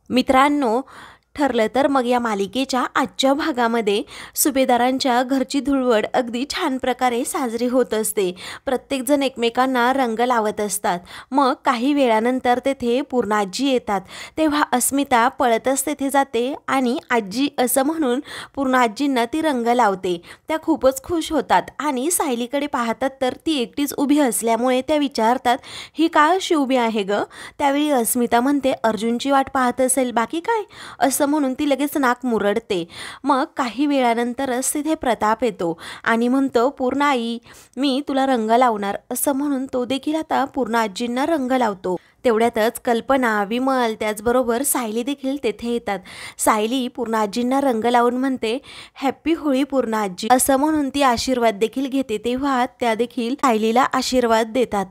मित्रांनो, ठरलं तर मग या मालिकेच्या आजच्या भागामध्ये सुभेदारांच्या घरची धुळवड अगदी छान प्रकारे साजरी होत असते। प्रत्येकजण एकमेकांना रंग लावत असतात। मग काही वेळानंतर तेथे पूर्णाजी येतात। तेव्हा अस्मिता पळतच तेथे जाते आणि आजी असं म्हणून पूर्णाजींना ती रंग लावते। त्या खूपच खुश होतात आणि सायलीकडे पाहतात तर ती एकटीच उभी असल्यामुळे त्या विचारतात, ही का अशी उभी आहे ग? त्यावेळी अस्मिता म्हणते, अर्जुनची वाट पाहत असेल, बाकी काय असं म्हणून ती लगेच नाक मुरडते। मग काही वेळानंतरच तिथे प्रताप येतो आणि म्हणतो, पूर्ण आई, मी तुला रंग लावणार असं म्हणून तो देखील आता पूर्ण आजींना रंग लावतो। तेवढ्यातच कल्पना, विमल त्याचबरोबर सायली देखील तेथे येतात। सायली पूर्ण आजींना रंग लावून म्हणते, हॅप्पी होळी पूर्ण आजी असं म्हणून ती आशीर्वाद देखील घेते। तेव्हा त्या देखील सायलीला आशीर्वाद देतात।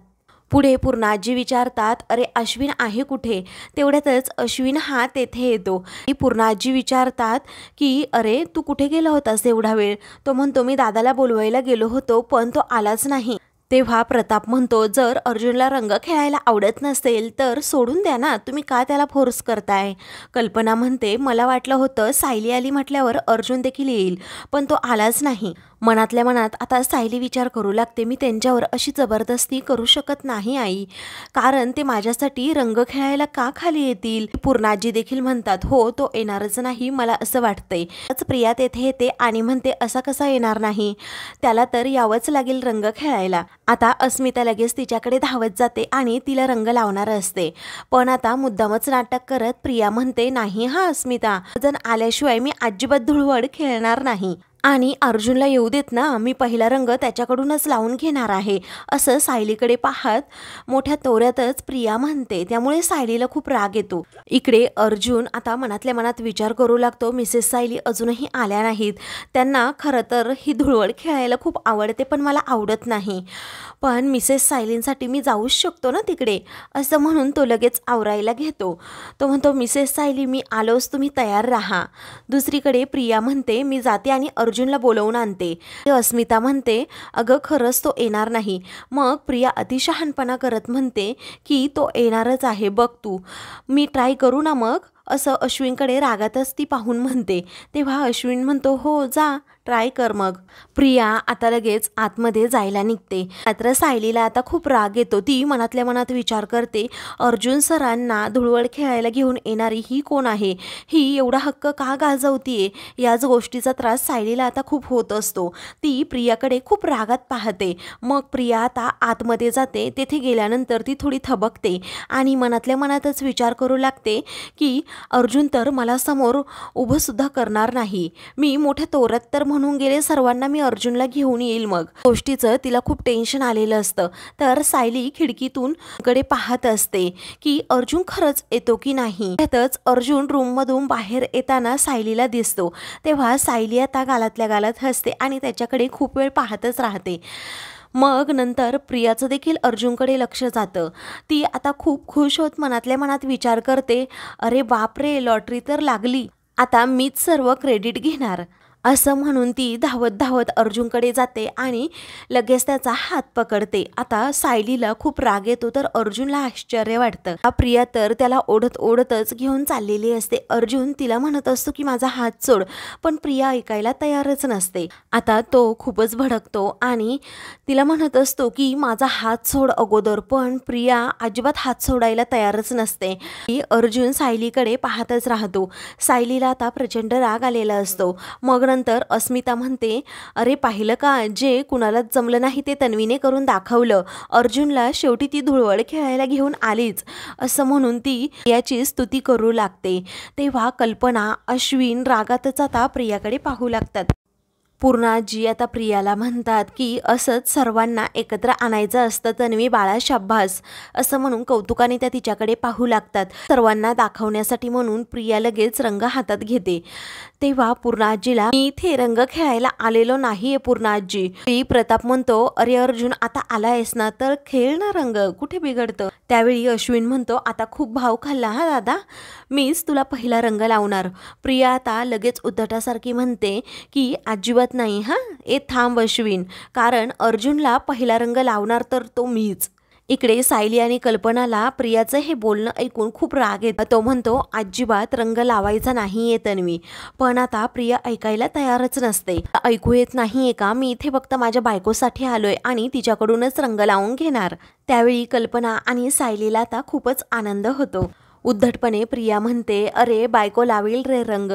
पुढे पूर्णाजी विचारतात, अरे अश्विन आहे कुठे? तेवढ्यातच अश्विन हा तेथे येतो। पूर्णाजी विचारतात की अरे तू कुठे गेला होतास एवढा वेळ? तो म्हणतो, मी दादाला बोलवायला गेलो होतो पण तो आलाच नाही। तेव्हा प्रताप म्हणतो, जर अर्जुनला रंग खेळायला आवडत नसेल तर सोडून द्या ना, तुम्ही का त्याला फोर्स करताय? कल्पना म्हणते, मला वाटलं होतं सायली आली म्हटल्यावर अर्जुन देखील येईल पण तो आलाच नाही। मनातल्या मनात आता सायली विचार करू लागते, मी त्यांच्यावर अशी जबरदस्ती करू शकत नाही आई, कारण ते माझ्यासाठी रंग खेळायला का खाली येतील? पूर्णाजी देखील म्हणतात, हो तो येणारच नाही मला असं वाटतंय। प्रिया तेथे येते आणि म्हणते, असा कसा येणार नाही? त्याला तर यावंच लागेल रंग खेळायला। आता अस्मिता लगेच तिच्याकडे धावत जाते आणि तिला रंग लावणार असते, पण आता मुद्दामच नाटक करत प्रिया म्हणते, नाही हा अस्मिता, जण आल्याशिवाय मी अजिबात धुळवड खेळणार नाही आणि अर्जुनला येऊ देत ना, मी पहिला रंग त्याच्याकडूनच लावून घेणार आहे असं सायलीकडे पाहत मोठ्या तोऱ्यातच प्रिया म्हणते। त्यामुळे सायलीला खूप राग येतो। इकडे अर्जुन आता मनातल्या मनात विचार करू लागतो, मिसेस सायली अजूनही आल्या नाहीत, त्यांना खरं तर ही धुळवड खेळायला खूप आवडते पण मला आवडत नाही, पण मिसेस सायलींसाठी मी जाऊच शकतो ना तिकडे असं म्हणून तो लगेच आवरायला घेतो। तो म्हणतो, मिसेस सायली मी आलोच, तुम्ही तयार राहा। दुसरीकडे प्रिया म्हणते, मी जाते आणि अर्जुनला बोलवून आणते। अस्मिता म्हणते, अगं खरंच तो येणार नाही। मग प्रिया अतिशहाणपणा करत म्हणते की तो येणारच आहे, बघ तू, मी ट्राय करू ना मग असं अश्विनकडे रागातच ती पाहून म्हणते। तेव्हा अश्विन म्हणतो, हो जा ट्राय कर मग। प्रिया आता लगेच आतमध्ये जायला निघते। मात्र सायलीला आता खूप राग येतो। ती मनातल्या मनात विचार करते, अर्जुन सरांना धुळवड खेळायला घेऊन येणारी ही कोण आहे? ही एवढा हक्क का गाजवतीये? याच गोष्टीचा त्रास सायलीला आता खूप होत असतो। ती प्रियाकडे खूप रागात पाहते। मग प्रिया आता आतमध्ये जाते। तेथे गेल्यानंतर ती थोडी थबकते आणि मनातल्या मनातच विचार करू लागते की अर्जुन तर मला समोर उभं सुद्धा करणार नाही, मी मोठ्या तोऱ्यात तर म्हणून गेले सर्वांना मी अर्जुनला घेऊन येईल। मग गोष्टीचं तिला खूप टेन्शन आलेलं असतं। तर सायली खिडकीतून कडे पाहत असते की अर्जुन खरंच येतो की नाही। त्यातच अर्जुन रूममधून बाहेर येताना सायलीला दिसतो। तेव्हा सायली आता गालातल्या गालात हसते आणि त्याच्याकडे खूप वेळ पाहतच राहते। मग नंतर प्रियाचं देखील अर्जुनकडे लक्ष जातं। ती आता खूप खुश होत मनातल्या मनात विचार करते, अरे बापरे, लॉटरी तर लागली, आता मीच सर्व क्रेडिट घेणार असं म्हणून ती धावत धावत अर्जुनकडे जाते आणि लगेच त्याचा हात पकडते। आता सायलीला खूप राग येतो तर अर्जुनला आश्चर्य वाटतं। प्रिया तर त्याला ओढत ओढतच घेऊन चाललेली असते। अर्जुन तिला म्हणत असतो की माझा हात सोड, पण प्रिया ऐकायला तयारच नसते। आता तो खूपच भडकतो आणि तिला म्हणत असतो की माझा हात सोड अगोदर, पण प्रिया अजिबात हात सोडायला तयारच नसते। अर्जुन सायलीकडे पाहतच राहतो। सायलीला आता प्रचंड राग आलेला असतो। मग नंतर अस्मिता म्हणते, अरे पाहिलं का, जे कुणालाच जमलं नाही ते तन्वीने करून दाखवलं, अर्जुनला शेवटी ती धुळवड खेळायला घेऊन आलीच असं म्हणून ती प्रियाची स्तुती करू लागते। तेव्हा कल्पना, अश्विन रागातच आता प्रियाकडे पाहू लागतात। पूर्णाजी आता प्रियाला म्हणतात की असंच सर्वांना एकत्र आणायचं असतं तन्वी बाळा, शाब्बास असं म्हणून कौतुकाने त्या तिच्याकडे पाहू लागतात। सर्वांना दाखवण्यासाठी म्हणून प्रिया लगेच रंग हातात घेते। तेव्हा पूर्णाजीला, मी इथे रंग खेळायला आलेलो नाहीये पूर्णाजी। प्रताप म्हणतो, अरे अर्जुन आता आलायस ना तर खेळ ना रंग, कुठे बिघडतं? त्यावेळी अश्विन म्हणतो, आता खूप भाव खाल्ला हा दादा, मीच तुला पहिला रंग लावणार। प्रिया आता लगेच उद्धटासारखी म्हणते की अजिबात नाही हा, ए थांब अश्विन, कारण अर्जुनला पहिला रंग लावणार तर तो मीच। इकडे सायली आणि कल्पनाला प्रियाचं हे बोलणं ऐकून खूप राग येतो. तो म्हणतो, अजिबात रंग लावायचा नाहीये तन्वी. पण आता प्रिया ऐकायला तयारच नसते. ऐकू येत नाहीये का, मी इथे फक्त माझ्या बायकोसाठी आलोय आणि तिच्याकडूनच रंग लावून घेणार. त्यावेळी कल्पना आणि सायलीला आता खूपच आनंद होतो. उद्धटपणे प्रिया म्हणते, अरे बायको लावेल रे रंग,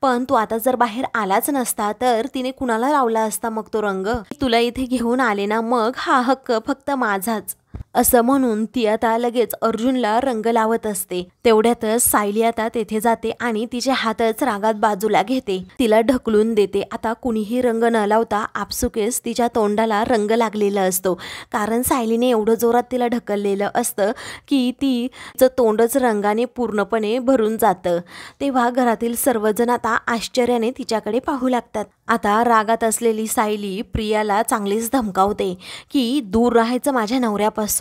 पण तू आता जर बाहेर आलाच नसता तर तिने कुणाला लावला असता मग तो रंग. तुला इथे घेऊन आले ना, मग हा हक्क फक्त माझाच. असं म्हणून ती आता लगेच अर्जुनला रंग लावत असते. तेवढ्यातच सायली आता तेथे जाते आणि तिचे हातच रागात बाजूला घेते, तिला ढकलून देते. आता कुणीही रंग न लावता आपसुकेच तिच्या तोंडाला रंग लागलेला असतो, कारण सायलीने एवढं जोरात तिला ढकललेलं असतं की तिचं तोंडच रंगाने पूर्णपणे भरून जातं. तेव्हा घरातील सर्वजण आता आश्चर्याने तिच्याकडे पाहू लागतात. आता रागात असलेली सायली प्रियाला चांगलीच धमकावते की दूर राहायचं माझ्या नवऱ्यापासून.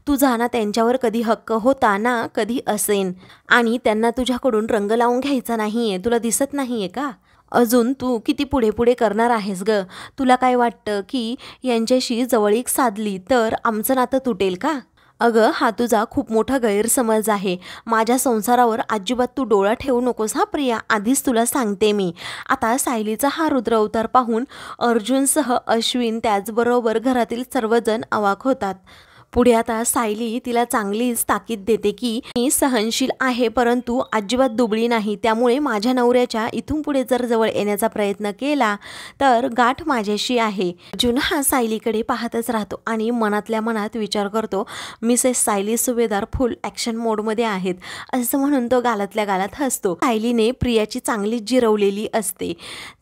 तुझा ना त्यांच्यावर कधी हक्क होता ना कधी असेन, आणि त्यांना तुझ्याकडून रंग लावून घ्यायचा नाहीये. तुला दिसत नाहीये का? अजून तू किती पुढे पुढे करणार आहेस ग? तुला काय वाटतं की यांच्याशी जवळीक साधली तर आमचं नातं तुटेल का? अगं, हा तुझा खूप मोठा गैरसमज आहे. माझ्या संसारावर अजिबात तू डोळा ठेवू नकोस हा प्रिया, आधीच तुला सांगते मी. आता सायलीचा हा रुद्र अवतार पाहून अर्जुनसह अश्विन त्याचबरोबर घरातील सर्वजण अवाक होतात. पुढे आता सायली तिला चांगलीच ताकीद देते की मी सहनशील आहे, परंतु अजिबात दुबळी नाही. त्यामुळे माझ्या नवऱ्याच्या इथून पुढे जर जवळ येण्याचा प्रयत्न केला तर गाठ माझ्याशी आहे. अर्जुन हा सायलीकडे पाहतच राहतो आणि मनातल्या मनात विचार करतो, मिसेस सायली सुभेदार फुल ॲक्शन मोडमध्ये आहेत, असं म्हणून तो गालातल्या गालात हसतो. सायलीने प्रियाची चांगलीच जिरवलेली असते.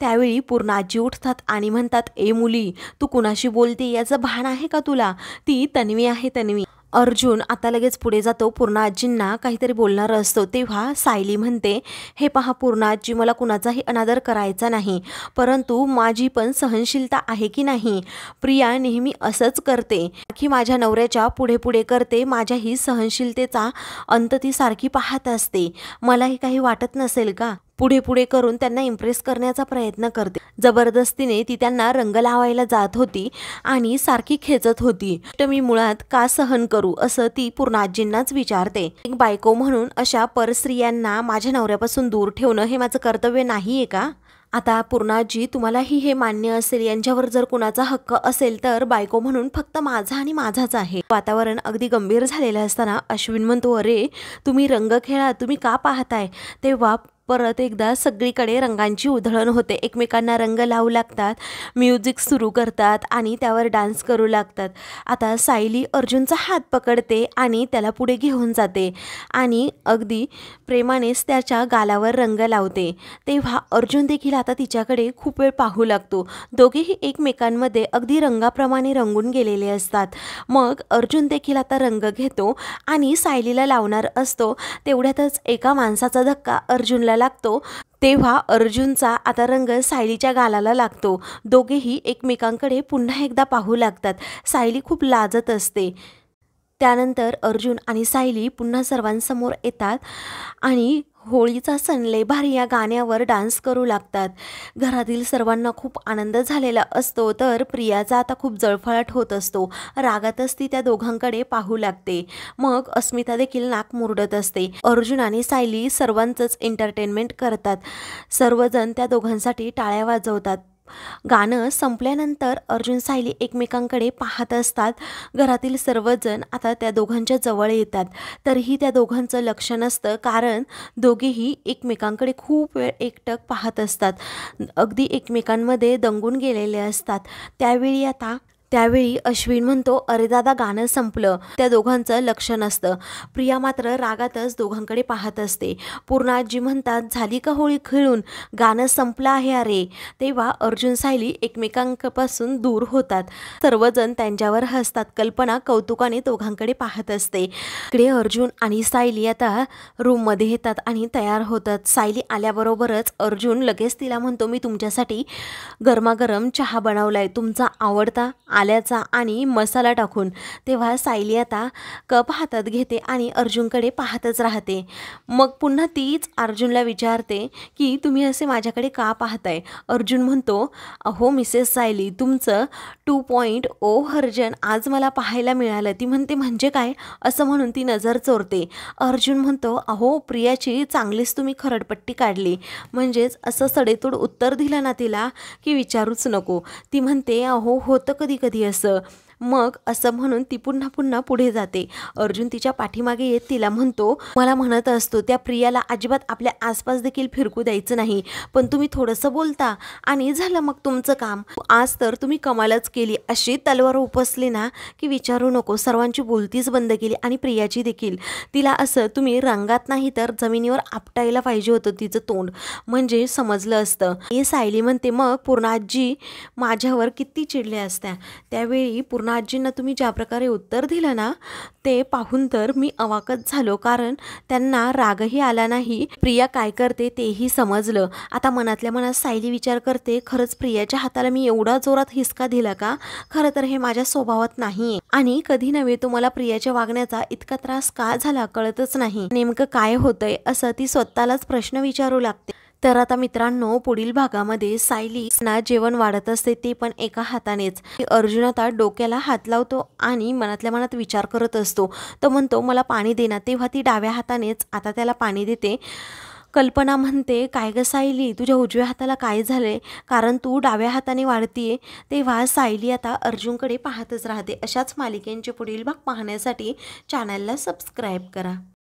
त्यावेळी पूर्णाजी उठतात आणि म्हणतात, ए मुली, तू कुणाशी बोलते याचं भान आहे का तुला? ती तन्वी आहे, तन्वी. अर्जुन आता लगेच पुढे जातो, पूर्णाजींना काहीतरी बोलणार असतो. तेव्हा सायली म्हणते, हे पहा पूर्णाजी, मला कुणाचाही अनादर करायचा नाही, परंतु माझी पण सहनशीलता आहे की नाही? प्रिया नेहमी असंच करते की माझ्या नवऱ्याच्या पुढे पुढे करते, माझ्याही सहनशीलतेचा अंत ती सारखी पाहत असते. मलाही काही वाटत नसेल का? पुढे पुढे करून त्यांना इम्प्रेस करण्याचा प्रयत्न करते. जबरदस्तीने ती त्यांना रंग लावायला जात होती आणि सारखी खेचत होती. मी मुळात का सहन करू, असं ती पूर्णाजींनाच विचारते. एक बायको म्हणून अशा परस्त्रियांना माझ्या नवऱ्यापासून दूर ठेवणं हे माझं कर्तव्य नाहीये का? आता पूर्णाजी, तुम्हालाही हे मान्य असेल, यांच्यावर जर कुणाचा हक्क असेल तर बायको म्हणून फक्त माझा आणि माझाच आहे. वातावरण अगदी गंभीर झालेलं असताना अश्विन म्हणतो, अरे तुम्ही रंग खेळा, तुम्ही का पाहताय? तेव्हा परत एकदा सगळीकडे रंगांची उधळण होते. एकमेकांना रंग लावू लागतात, म्युझिक सुरू करतात आणि त्यावर डान्स करू लागतात. आता सायली अर्जुनचा हात पकडते आणि त्याला पुढे घेऊन जाते आणि अगदी प्रेमानेच त्याच्या गालावर रंग लावते. तेव्हा अर्जुन देखील आता तिच्याकडे खूप वेळ पाहू लागतो. दोघेही एकमेकांमध्ये अगदी रंगाप्रमाणे रंगून गेलेले असतात. मग अर्जुन देखील आता रंग घेतो आणि सायलीला लावणार असतो. तेवढ्यातच एका माणसाचा धक्का अर्जुनला लागतो. तेव्हा अर्जुनचा आता रंग सायलीच्या गालाला लागतो. दोघेही एकमेकांकडे पुन्हा एकदा पाहू लागतात. सायली खूप लाजत असते. त्यानंतर अर्जुन आणि सायली पुन्हा सर्वांसमोर येतात आणि होळीचा सण लय भारी या गाण्यावर डान्स करू लागतात. घरातील सर्वांना खूप आनंद झालेला असतो, तर प्रियाचा आता खूप जळफळाट होत असतो. रागातच ती त्या दोघांकडे पाहू लागते. मग अस्मिता देखील नाक मुरडत असते. अर्जुन आणि सायली सर्वांचंच एंटरटेनमेंट करतात. सर्वजण त्या दोघांसाठी टाळ्या वाजवतात. गाणं संपल्यानंतर अर्जुन सायली एकमेकांकडे पाहत असतात. घरातील सर्वजण आता त्या दोघांच्या जवळ येतात. तरीही त्या दोघांचं लक्ष नसतं, कारण दोघेही एकमेकांकडे खूप वेळ एकटक पाहत असतात. अगदी एकमेकांमध्ये दंगून गेलेले असतात. त्यावेळी अश्विन म्हणतो, अरे दादा, गाणं संपलं. त्या दोघांचं लक्ष नसतं. प्रिया मात्र रागातच दोघांकडे पाहत असते. पूर्णाजी म्हणतात, झाली का होळी खेळून? गाणं संपलं आहे अरे. तेव्हा अर्जुन सायली एकमेकांपासून दूर होतात. सर्वजण त्यांच्यावर हसतात. कल्पना कौतुकाने दोघांकडे पाहत असते. इकडे अर्जुन आणि सायली आता रूममध्ये येतात आणि तयार होतात. सायली आल्याबरोबरच अर्जुन लगेच तिला म्हणतो, मी तुमच्यासाठी गरमागरम चहा बनवलाय, तुमचा आवडता आल्याचा आणि मसाला टाकून. तेव्हा सायली आता कप हातात घेते आणि अर्जुनकडे पाहतच राहते. मग पुन्हा तीच अर्जुनला विचारते की तुम्ही असे माझ्याकडे का पाहताय. अर्जुन म्हणतो, अहो मिसेस सायली, तुमचं 2.0 व्हर्जन आज मला पाहायला मिळालं. ती म्हणते, म्हणजे काय, असं म्हणून ती नजर चोरते. अर्जुन म्हणतो, अहो प्रियाची चांगलीच तुम्ही खरडपट्टी काढली. म्हणजेच असं सडेतोड उत्तर दिलं ना तिला की विचारूच नको. ती म्हणते, अहो होतं कधी कधी असं. मग असं म्हणून ती पुन्हा पुन्हा पुढे जाते. अर्जुन तिच्या पाठीमागे येत तिला म्हणतो, मला म्हणत असतो त्या प्रियाला अजिबात आपल्या आसपास देखील फिरकू द्यायचं नाही, पण तुम्ही थोडंसं बोलता आणि झालं मग तुमचं काम. आज तर तुम्ही कमालच केली. अशी तलवार उपसली ना की विचारू नको. सर्वांची बोलतीच बंद केली आणि प्रियाची देखील. तिला असं तुम्ही रंगात नाही तर जमिनीवर आपटायला पाहिजे होतं तिचं तोंड, म्हणजे समजलं असतं. हे सायली म्हणते, मग पूर्णाजी माझ्यावर किती चिडल्या असत्या. त्यावेळी पूर्णाजींना तुम्ही ज्या प्रकारे उत्तर दिलं ना ते पाहून तर मी अवाकच झालो, कारण त्यांना रागही आला नाही, प्रिया काय करते तेही समजलं. आता मनातल्या मनात सायली विचार करते, खरंच प्रियाच्या हाताला मी एवढा जोरात हिसका दिला का. खरं तर हे माझ्या स्वभावात नाहीये आणि कधी नव्हे तुम्हाला प्रियाच्या वागण्याचा इतका त्रास का झाला कळतच नाही. नेमकं काय होतंय असं ती स्वतःलाच प्रश्न विचारू लागते. तर आता मित्रांनो, पुढील भागामध्ये सायली ना जेवण वाढत असते, ते पण एका हातानेच. अर्जुन आता डोक्याला हात लावतो आणि मनातल्या मनात विचार करत असतो. तो म्हणतो, मला पाणी दे ना. तेव्हा ती डाव्या हातानेच आता त्याला पाणी देते. कल्पना म्हणते, काय ग सायली, तुझ्या उजव्या हाताला काय झालंय, कारण तू डाव्या हाताने वाढतीये. तेव्हा सायली आता अर्जुनकडे पाहतच राहते. अशाच मालिकेंचे पुढील भाग पाहण्यासाठी चॅनलला सबस्क्राईब करा.